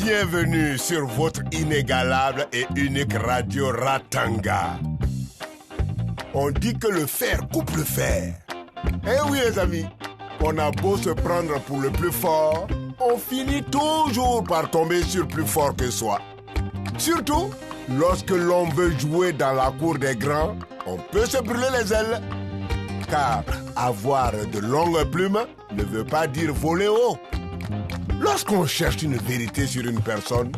Bienvenue sur votre inégalable et unique radio Ratanga. On dit que le fer coupe le fer. Eh oui les amis, on a beau se prendre pour le plus fort, on finit toujours par tomber sur plus fort que soi. Surtout, lorsque l'on veut jouer dans la cour des grands, on peut se brûler les ailes. Car avoir de longues plumes ne veut pas dire voler haut. Lorsqu'on cherche une vérité sur une personne,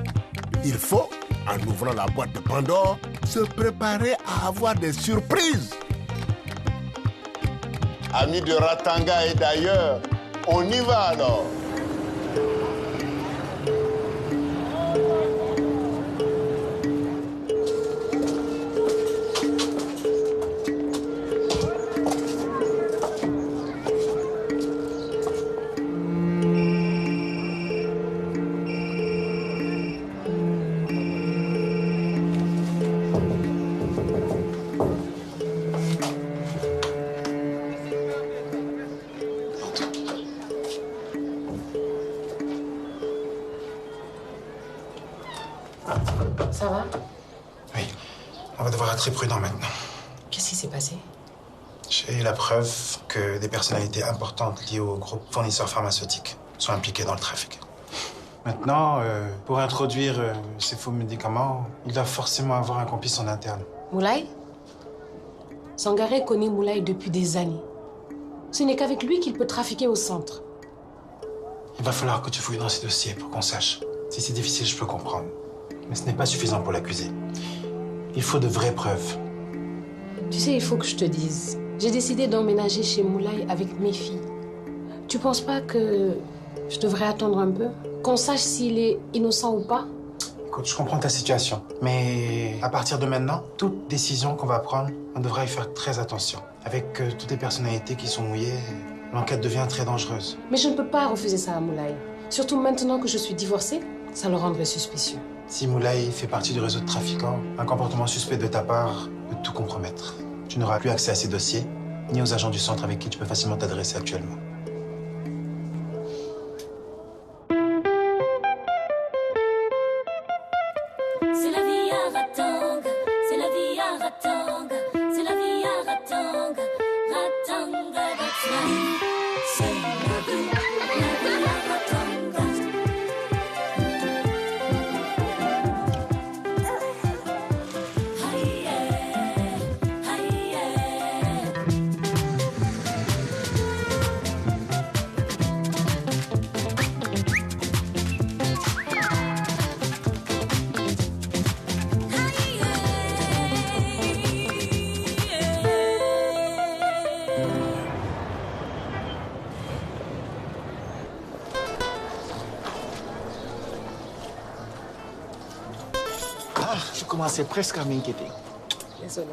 il faut, en ouvrant la boîte de Pandore, se préparer à avoir des surprises. Amis de Ratanga et d'ailleurs, on y va alors. Ça va? Oui, on va devoir être très prudent maintenant. Qu'est-ce qui s'est passé? J'ai la preuve que des personnalités importantes liées au groupe fournisseurs pharmaceutiques sont impliquées dans le trafic. Maintenant, pour introduire ces faux médicaments, il doit forcément avoir un complice en interne. Moulay? Sangaré connaît Moulay depuis des années. Ce n'est qu'avec lui qu'il peut trafiquer au centre. Il va falloir que tu fouilles dans ces dossiers pour qu'on sache. Si c'est difficile, je peux comprendre. Mais ce n'est pas suffisant pour l'accuser. Il faut de vraies preuves. Tu sais, il faut que je te dise. J'ai décidé d'emménager chez Moulay avec mes filles. Tu penses pas que je devrais attendre un peu? Qu'on sache s'il est innocent ou pas? Écoute, je comprends ta situation. Mais à partir de maintenant, toute décision qu'on va prendre, on devra y faire très attention. Avec toutes les personnalités qui sont mouillées, l'enquête devient très dangereuse. Mais je ne peux pas refuser ça à Moulay. Surtout maintenant que je suis divorcée, ça le rendrait suspicieux. Si Moulay fait partie du réseau de trafiquants, un comportement suspect de ta part peut tout compromettre. Tu n'auras plus accès à ces dossiers, ni aux agents du centre avec qui tu peux facilement t'adresser actuellement. C'est la vie à Ratanga, c'est la vie à Ratanga, c'est la vie à Ratanga, Ratanga, that's life. C'est la vie à Ratanga. Aïe, aïe, Ah, je commençais presque à m'inquiéter. Désolée.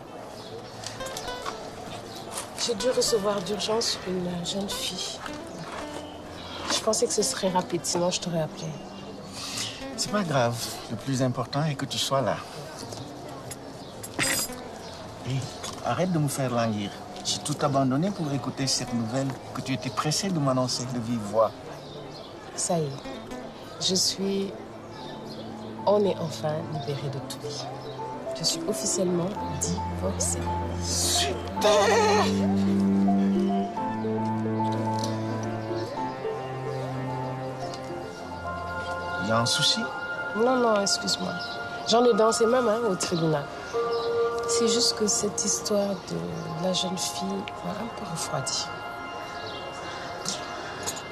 J'ai dû recevoir d'urgence une jeune fille. Je pensais que ce serait rapide, sinon je t'aurais appelé. C'est pas grave. Le plus important est que tu sois là. Hé, arrête de me faire languir. J'ai tout abandonné pour écouter cette nouvelle que tu étais pressé de m'annoncer de vive voix. Ça y est, on est enfin libérés de tout. Je suis officiellement divorcée. Super! Il y a un souci? Non, excuse-moi. J'en ai dansé même au tribunal. C'est juste que cette histoire de la jeune fille m'a un peu refroidie.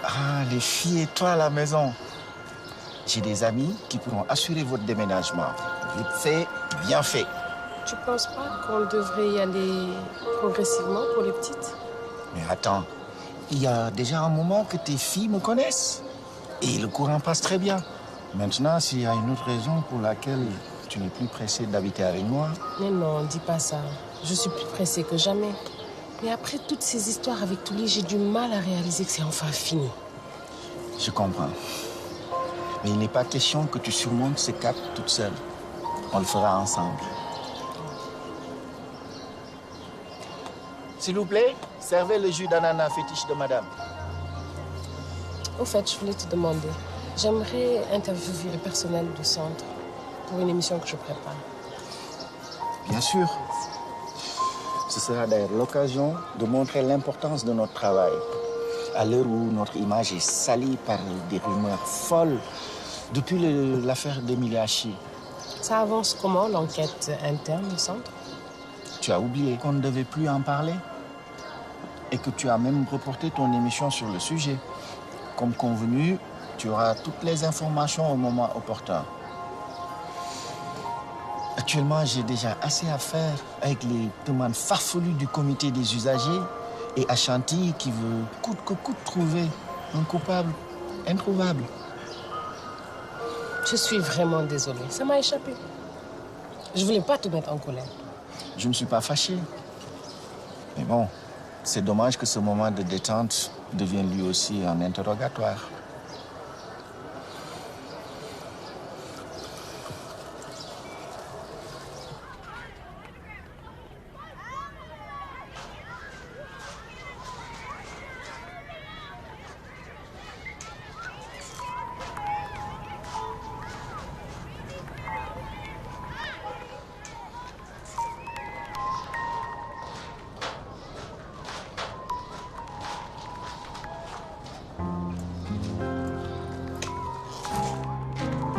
Ah, les filles et toi à la maison. J'ai des amis qui pourront assurer votre déménagement. Vite fait, bien fait. Tu penses pas qu'on devrait y aller progressivement pour les petites? Mais attends, il y a déjà un moment que tes filles me connaissent. Et le courant passe très bien. Maintenant, s'il y a une autre raison pour laquelle tu n'es plus pressé d'habiter avec moi... Mais non, dis pas ça. Je suis plus pressée que jamais. Mais après toutes ces histoires avec Touli, j'ai du mal à réaliser que c'est enfin fini. Je comprends. Mais il n'est pas question que tu surmontes ces caps toute seule. On le fera ensemble. S'il vous plaît, servez le jus d'ananas fétiche de madame. Au fait, je voulais te demander, J'aimerais interviewer le personnel du centre pour une émission que je prépare. Bien sûr. Ce sera d'ailleurs l'occasion de montrer l'importance de notre travail. À l'heure où notre image est salie par des rumeurs folles depuis l'affaire d'Emilia Chi. Ça avance comment, l'enquête interne au centre? Tu as oublié qu'on ne devait plus en parler et que tu as même reporté ton émission sur le sujet. Comme convenu, tu auras toutes les informations au moment opportun. Actuellement, j'ai déjà assez à faire avec les demandes farfelues du comité des usagers et Ashanti qui veut coûte que coûte trouver un coupable introuvable. Je suis vraiment désolée. Ça m'a échappé. Je voulais pas te mettre en colère. Je ne suis pas fâché. Mais bon, c'est dommage que ce moment de détente devienne lui aussi un interrogatoire.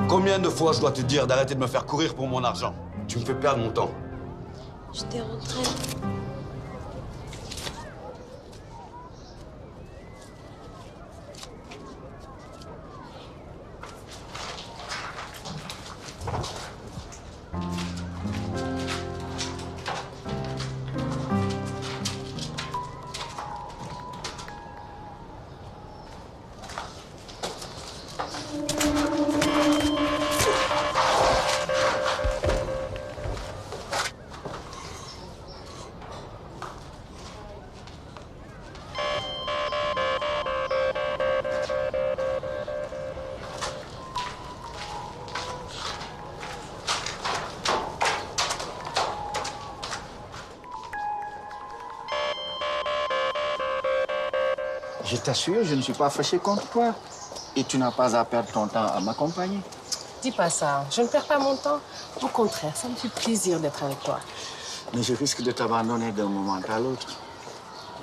Combien de fois je dois te dire d'arrêter de me faire courir pour mon argent? Tu me fais perdre mon temps. J'étais rentrée. Je t'assure, je ne suis pas fâché contre toi. Et tu n'as pas à perdre ton temps à m'accompagner. Dis pas ça. Je ne perds pas mon temps. Au contraire, ça me fait plaisir d'être avec toi. Mais je risque de t'abandonner d'un moment à l'autre.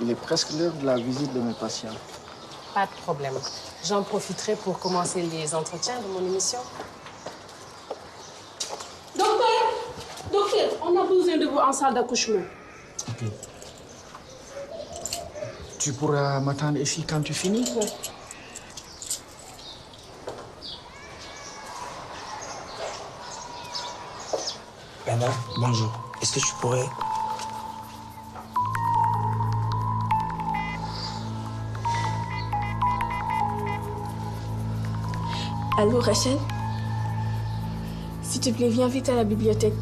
Il est presque l'heure de la visite de mes patients. Pas de problème. J'en profiterai pour commencer les entretiens de mon émission. Docteur, on a besoin de vous en salle d'accouchement. Ok. Tu pourras m'attendre ici quand tu finis? Oui. Anna, bonjour. Est-ce que tu pourrais... Allô, Rachel? S'il te plaît, viens vite à la bibliothèque.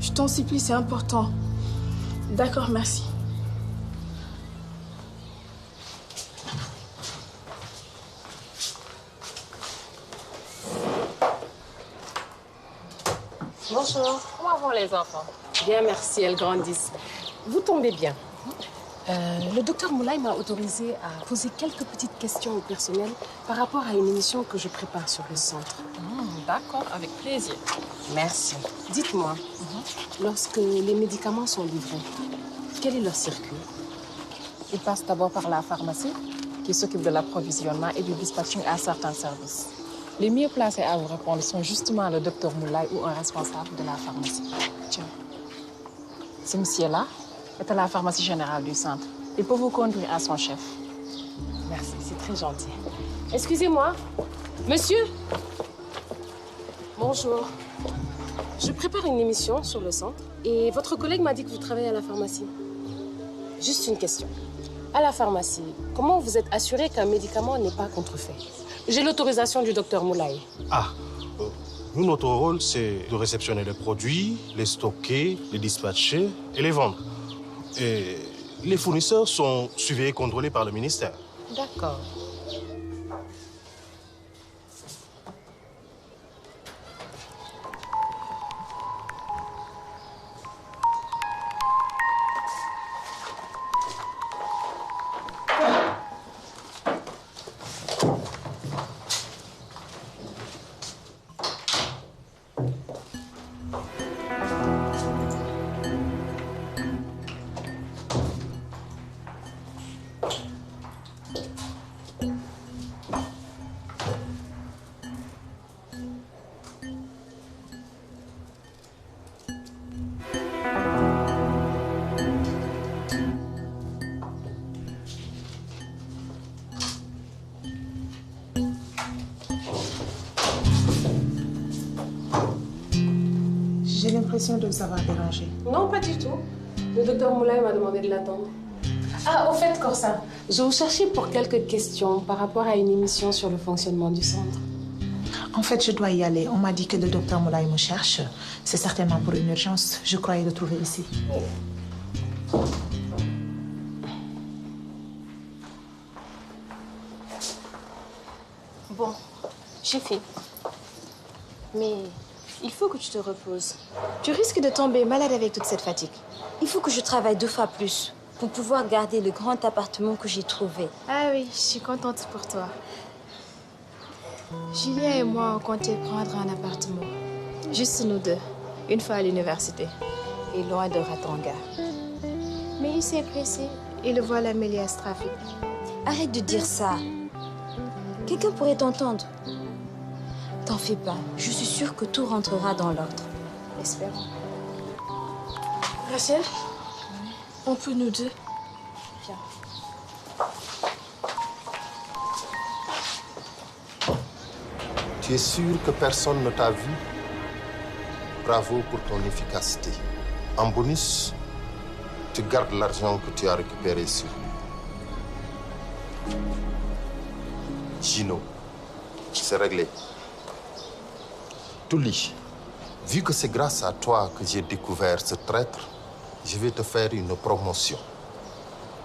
Je t'en supplie, c'est important. D'accord, merci. Bonjour. Comment vont les enfants? Bien, merci, elles grandissent. Vous tombez bien. Le docteur Moulay m'a autorisé à poser quelques petites questions au personnel par rapport à une émission que je prépare sur le centre. D'accord, avec plaisir. Merci. Dites-moi, lorsque les médicaments sont livrés, quel est leur circuit? Ils passent d'abord par la pharmacie, qui s'occupe de l'approvisionnement et du dispatching à certains services. Les mieux placés à vous répondre sont justement le docteur Moulay ou un responsable de la pharmacie. Tiens, ce monsieur-là est à la pharmacie générale du centre. Il peut vous conduire à son chef. Merci, c'est très gentil. Excusez-moi. Monsieur? Bonjour. Je prépare une émission sur le centre et votre collègue m'a dit que vous travaillez à la pharmacie. Juste une question. À la pharmacie, comment vous êtes assuré qu'un médicament n'est pas contrefait? J'ai l'autorisation du docteur Moulay. Nous, notre rôle, c'est de réceptionner les produits, les stocker, les dispatcher et les vendre. Et les fournisseurs sont suivis et contrôlés par le ministère. D'accord. J'ai l'impression de vous avoir dérangé. Non, pas du tout. Le docteur Moulay m'a demandé de l'attendre. Ah, au fait, Corsa, je vous cherchais pour quelques questions par rapport à une émission sur le fonctionnement du centre. En fait, je dois y aller. On m'a dit que le docteur Moulay me cherche. C'est certainement pour une urgence. Je croyais le trouver ici. Bon, j'ai fait. Mais il faut que tu te reposes. Tu risques de tomber malade avec toute cette fatigue. Il faut que je travaille 2 fois plus pour pouvoir garder le grand appartement que j'ai trouvé. Ah oui, je suis contente pour toi. Julien et moi, on comptait prendre un appartement. Juste nous deux, une fois à l'université. Et loin de Ratanga. Mais il s'est pressé et le voilà mêlé à ce trafic. Arrête de dire ça. Quelqu'un pourrait t'entendre. T'en fais pas. Je suis sûre que tout rentrera dans l'ordre. Espérons. Rachel, on peut nous deux? Viens. Tu es sûr que personne ne t'a vu? Bravo pour ton efficacité. En bonus, tu gardes l'argent que tu as récupéré sur lui. Gino, c'est réglé. Touli, vu que c'est grâce à toi que j'ai découvert ce traître, je vais te faire une promotion.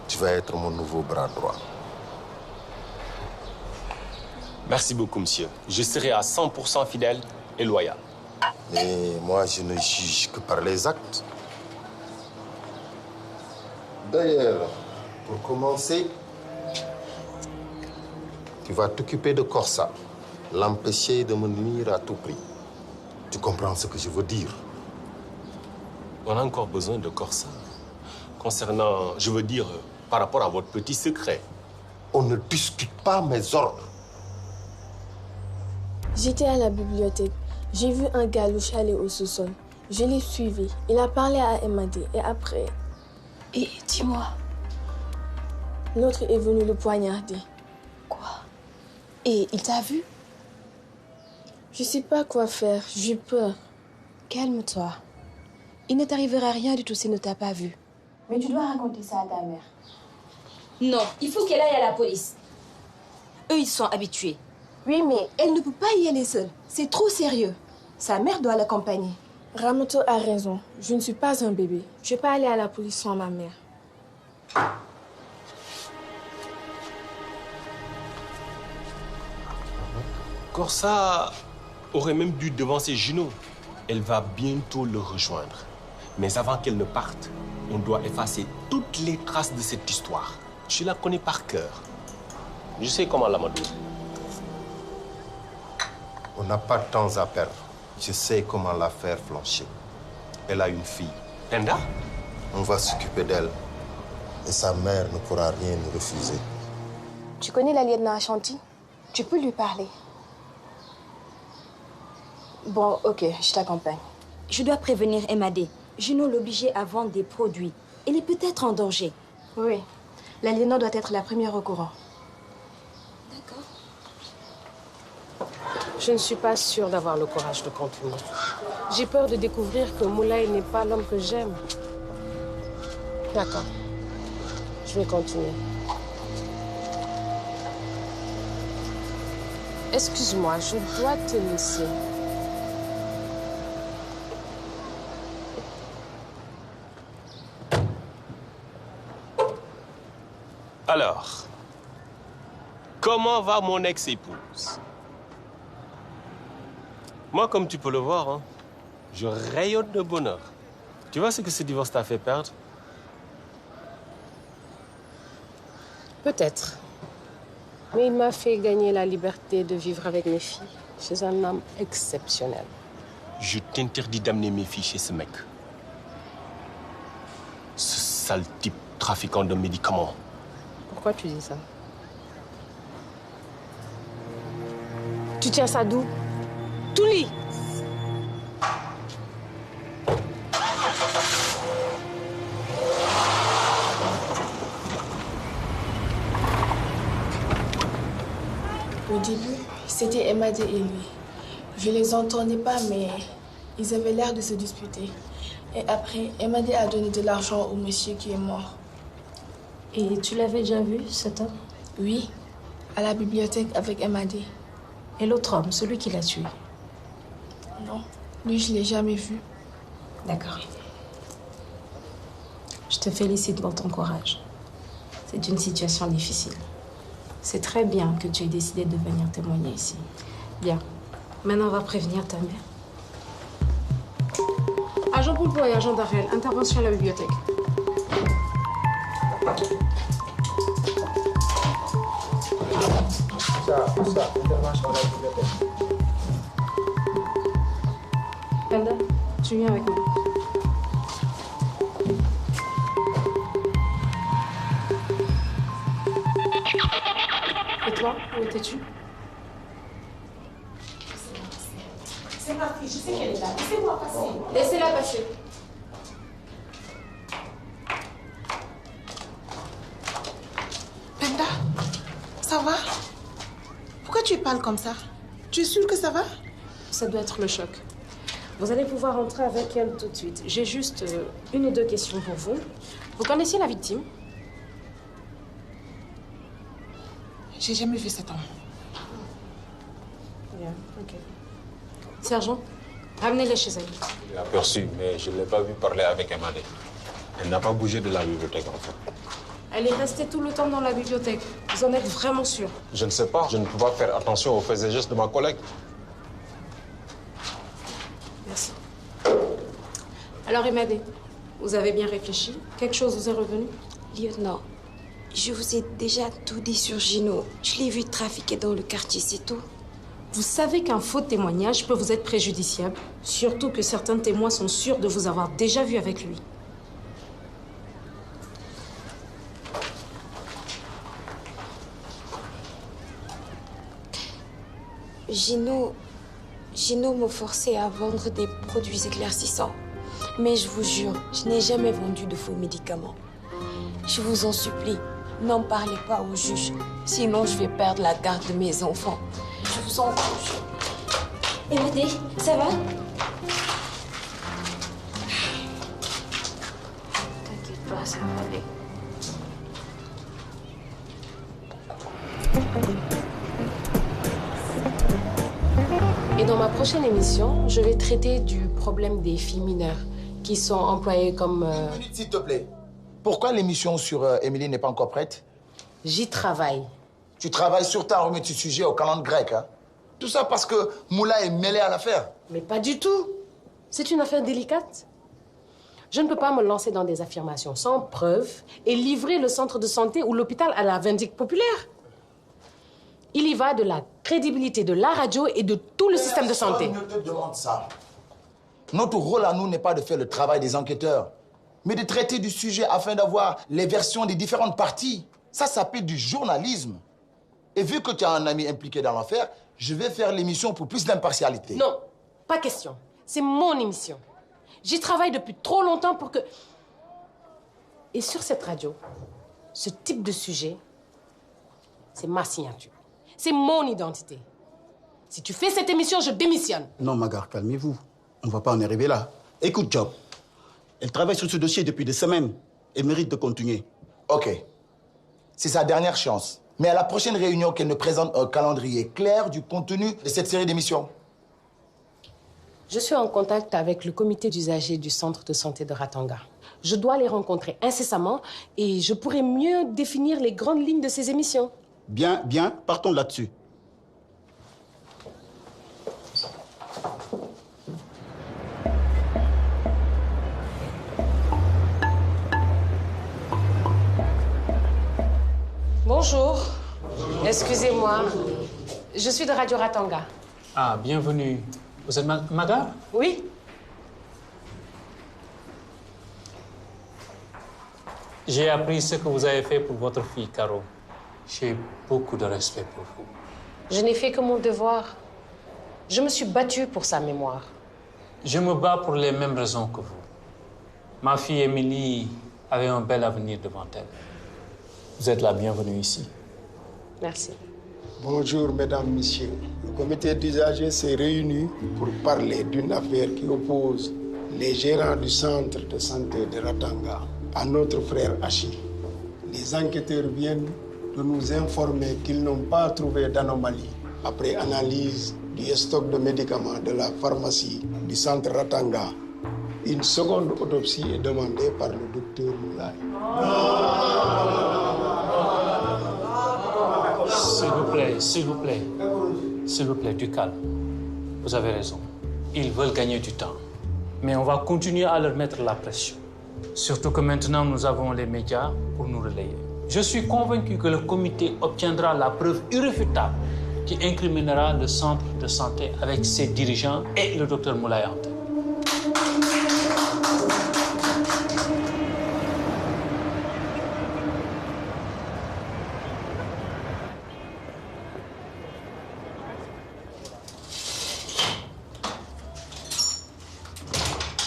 Tu vas être mon nouveau bras droit. Merci beaucoup, monsieur. Je serai à 100% fidèle et loyal. Mais moi, je ne juge que par les actes. D'ailleurs, pour commencer, tu vas t'occuper de Corsa, l'empêcher de me nuire à tout prix. Tu comprends ce que je veux dire? On a encore besoin de Corsa. Concernant, je veux dire, par rapport à votre petit secret. On ne discute pas mes ordres. J'étais à la bibliothèque. J'ai vu un gars louche aller au sous-sol. Je l'ai suivi. Il a parlé à Emadé et après... Et dis-moi. L'autre est venu le poignarder. Quoi? Et il t'a vu? Je sais pas quoi faire. J'ai peur. Calme-toi. Il ne t'arrivera rien du tout s'il ne t'a pas vu. Mais tu dois raconter ça à ta mère. Non, il faut qu'elle aille à la police. Eux, ils sont habitués. Oui, mais elle ne peut pas y aller seule. C'est trop sérieux. Sa mère doit l'accompagner. Ramoto a raison. Je ne suis pas un bébé. Je ne vais pas aller à la police sans ma mère. Corsa aurait même dû devancer Gino. Elle va bientôt le rejoindre. Mais avant qu'elle ne parte, on doit effacer toutes les traces de cette histoire. Je la connais par cœur. Je sais comment l'amadouer. On n'a pas de temps à perdre. Je sais comment la faire flancher. Elle a une fille. Penda? On va s'occuper d'elle. Et sa mère ne pourra rien nous refuser. Tu connais la lieutenant Ashanti? Tu peux lui parler. Bon, ok, je t'accompagne. Je dois prévenir Emadé. Gino l'obligeait à vendre des produits. Elle est peut-être en danger. Oui, la lieutenant doit être la première au courant. D'accord. Je ne suis pas sûre d'avoir le courage de continuer. J'ai peur de découvrir que Moulay n'est pas l'homme que j'aime. D'accord. Je vais continuer. Excuse-moi, je dois te laisser. Alors, comment va mon ex-épouse? Moi, comme tu peux le voir, hein, je rayonne de bonheur. Tu vois ce que ce divorce t'a fait perdre? Peut-être. Mais il m'a fait gagner la liberté de vivre avec mes filles chez un homme exceptionnel. Je t'interdis d'amener mes filles chez ce mec. Ce sale type trafiquant de médicaments. Pourquoi tu dis ça? Tu tiens ça d'où? Touli! Au début, c'était Emadé et lui. Je les entendais pas, mais Ils avaient l'air de se disputer. Et après, Emadé a donné de l'argent au monsieur qui est mort. Et tu l'avais déjà vu, cet homme? Oui, à la bibliothèque avec Emadé. Et l'autre homme, celui qui l'a tué? Non, lui, je ne l'ai jamais vu. D'accord. Je te félicite pour ton courage. C'est une situation difficile. C'est très bien que tu aies décidé de venir témoigner ici. Bien. Maintenant, on va prévenir ta mère. Agent Poulpo et agent Darrel, intervention à la bibliothèque. Ça, intervention à la bibliothèque. Penda, tu viens avec moi. Et toi, où étais-tu? C'est ma fille, je sais qu'elle est là. Laissez-moi passer. Laissez-la passer. Penda, ça va? Pourquoi tu parles comme ça? Tu es sûre que ça va? Ça doit être le choc. Vous allez pouvoir entrer avec elle tout de suite. J'ai juste une ou deux questions pour vous. Vous connaissez la victime? J'ai jamais vu cet homme. Bien, ok. Sergent, ramenez-les chez elle. Je l'ai aperçue, mais je ne l'ai pas vu parler avec Emadé. Elle n'a pas bougé de la bibliothèque, en fait. Elle est restée tout le temps dans la bibliothèque. Vous en êtes vraiment sûr? Je ne sais pas. Je ne peux pas faire attention aux faits et gestes de ma collègue. Merci. Alors, Emadé, vous avez bien réfléchi? Quelque chose vous est revenu? Lieutenant, je vous ai déjà tout dit sur Gino. Je l'ai vu trafiquer dans le quartier, c'est tout. Vous savez qu'un faux témoignage peut vous être préjudiciable, surtout que certains témoins sont sûrs de vous avoir déjà vu avec lui. Gino me forçait à vendre des produits éclaircissants. Mais je vous jure, je n'ai jamais vendu de faux médicaments. Je vous en supplie, n'en parlez pas au juge. Sinon, je vais perdre la garde de mes enfants. Je vous en prie. Emadé, ça va? T'inquiète pas, ça va aller. Et dans ma prochaine émission, je vais traiter du problème des filles mineures qui sont employées comme... Une minute, s'il te plaît. Pourquoi l'émission sur Émilie n'est pas encore prête? J'y travaille. Tu travailles sur ta remettre ce sujet au calendrier grec, hein? Tout ça parce que Moula est mêlé à l'affaire. Mais pas du tout. C'est une affaire délicate. Je ne peux pas me lancer dans des affirmations sans preuve et livrer le centre de santé ou l'hôpital à la vindicte populaire. Il y va de la crédibilité de la radio et de tout le système de santé. Personne ne te demande ça. Notre rôle à nous n'est pas de faire le travail des enquêteurs, mais de traiter du sujet afin d'avoir les versions des différentes parties. Ça s'appelle du journalisme. Et vu que tu as un ami impliqué dans l'affaire, je vais faire l'émission pour plus d'impartialité. Non, pas question. C'est mon émission. J'y travaille depuis trop longtemps pour que... Et sur cette radio, ce type de sujet, c'est ma signature. C'est mon identité. Si tu fais cette émission, je démissionne. Non, Magar, calmez-vous. On ne va pas en arriver là. Écoute, Job. Elle travaille sur ce dossier depuis des semaines et mérite de continuer. OK. C'est sa dernière chance. Mais à la prochaine réunion, qu'elle nous présente un calendrier clair du contenu de cette série d'émissions. Je suis en contact avec le comité d'usagers du centre de santé de Ratanga. Je dois les rencontrer incessamment et je pourrai mieux définir les grandes lignes de ces émissions. Bien, bien, partons là-dessus. Bonjour. Excusez-moi. Je suis de Radio Ratanga. Ah, bienvenue. Vous êtes Magar? Oui. J'ai appris ce que vous avez fait pour votre fille, Caro. J'ai beaucoup de respect pour vous. Je n'ai fait que mon devoir. Je me suis battue pour sa mémoire. Je me bats pour les mêmes raisons que vous. Ma fille Émilie avait un bel avenir devant elle. Vous êtes la bienvenue ici. Merci. Bonjour, mesdames, messieurs. Le comité d'usagers s'est réuni pour parler d'une affaire qui oppose les gérants du centre de santé de Ratanga à notre frère Hachi. Les enquêteurs viennent de nous informer qu'ils n'ont pas trouvé d'anomalie après analyse du stock de médicaments de la pharmacie du centre Ratanga. Une seconde autopsie est demandée par le docteur Moulay. S'il vous plaît, du calme. Vous avez raison. Ils veulent gagner du temps. Mais on va continuer à leur mettre la pression. Surtout que maintenant, nous avons les médias pour nous relayer. Je suis convaincu que le comité obtiendra la preuve irréfutable qui incriminera le centre de santé avec ses dirigeants et le docteur Moulay en tête.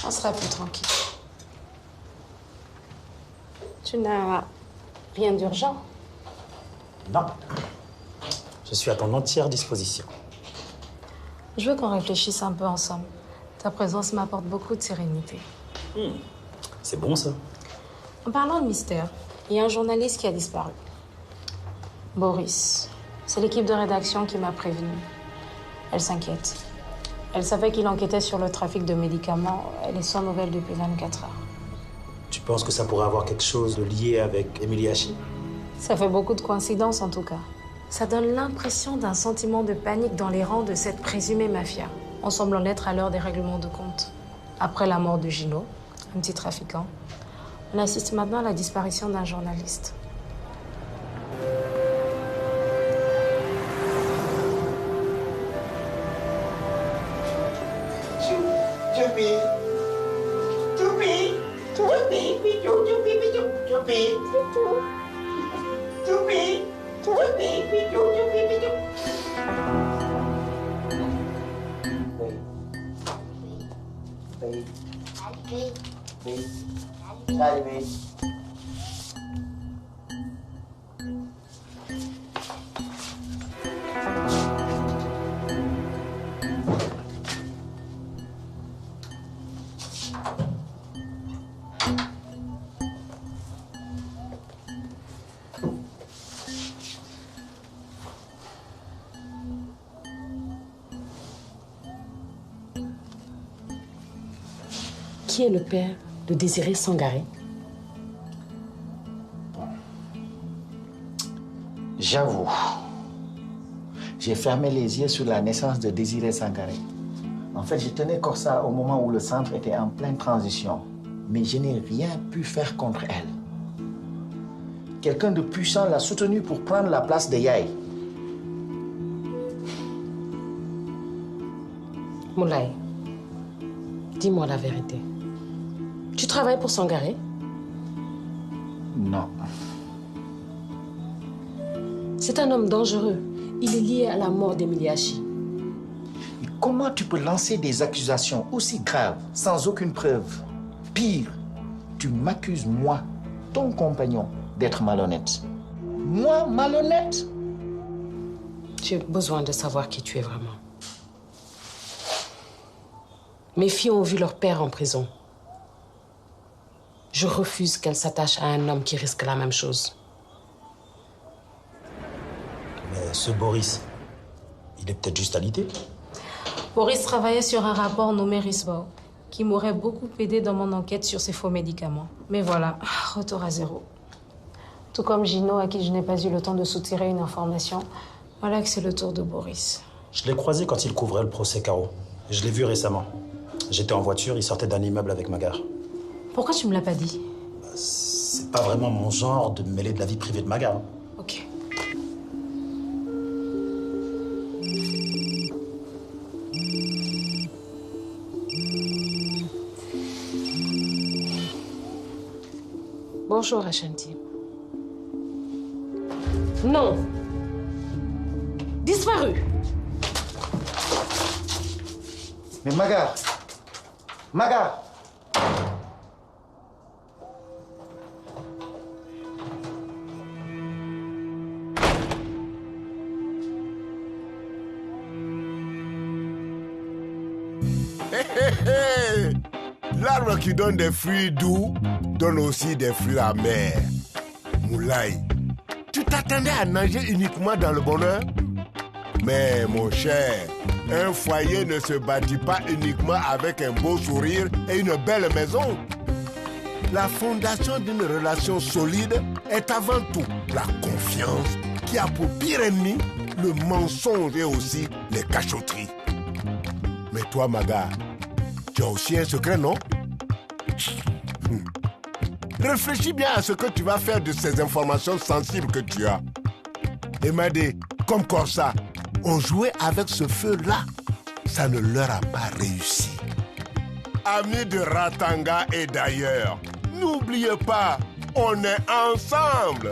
On sera plus tranquille. Tu n'as rien d'urgent? Non. Je suis à ton entière disposition. Je veux qu'on réfléchisse un peu ensemble. Ta présence m'apporte beaucoup de sérénité. C'est bon, ça. En parlant de mystère, il y a un journaliste qui a disparu. Boris. C'est l'équipe de rédaction qui m'a prévenu. Elle s'inquiète. Elle savait qu'il enquêtait sur le trafic de médicaments. Elle est sans nouvelles depuis 24 heures. Tu penses que ça pourrait avoir quelque chose de lié avec Emilie Hachi? Ça fait beaucoup de coïncidences en tout cas. Ça donne l'impression d'un sentiment de panique dans les rangs de cette présumée mafia. On semble en être à l'heure des règlements de compte. Après la mort de Gino, un petit trafiquant, on assiste maintenant à la disparition d'un journaliste. Qui est le père de Désiré Sangaré? J'avoue, j'ai fermé les yeux sur la naissance de Désiré Sangaré. En fait, je tenais Corsa au moment où le centre était en pleine transition. Mais je n'ai rien pu faire contre elle. Quelqu'un de puissant l'a soutenue pour prendre la place de Yaye. Moulay, dis-moi la vérité. Tu travailles pour Sangaré? Non. C'est un homme dangereux. Il est lié à la mort d'Emilie Hachi. Comment tu peux lancer des accusations aussi graves sans aucune preuve? Pire, tu m'accuses, moi, ton compagnon, d'être malhonnête. Moi, malhonnête? J'ai besoin de savoir qui tu es vraiment. Mes filles ont vu leur père en prison. Je refuse qu'elles s'attachent à un homme qui risque la même chose. Mais ce Boris, il est peut-être juste alité. Boris travaillait sur un rapport nommé Risbao, qui m'aurait beaucoup aidé dans mon enquête sur ces faux médicaments. Mais voilà, retour à zéro. Tout comme Gino, à qui je n'ai pas eu le temps de soutirer une information, voilà que c'est le tour de Boris. Je l'ai croisé quand il couvrait le procès Caro. Je l'ai vu récemment. J'étais en voiture, il sortait d'un immeuble avec Magar. Pourquoi tu me l'as pas dit? C'est pas vraiment mon genre de me mêler de la vie privée de Magar. Ok. Bonjour, Ashanti. Non. Disparu. Mais Magar! Magar! L'arbre qui donne des fruits doux donne aussi des fruits amers. Moulay, tu t'attendais à nager uniquement dans le bonheur? Mais mon cher, un foyer ne se bâtit pas uniquement avec un beau sourire et une belle maison. La fondation d'une relation solide est avant tout la confiance qui a pour pire ennemi le mensonge et aussi les cachotteries. Mais toi, Maga, tu as aussi un secret, non? Réfléchis bien à ce que tu vas faire de ces informations sensibles que tu as. Et Madé, comme Corsa, ont joué avec ce feu-là. Ça ne leur a pas réussi. Amis de Ratanga et d'ailleurs, n'oubliez pas, on est ensemble.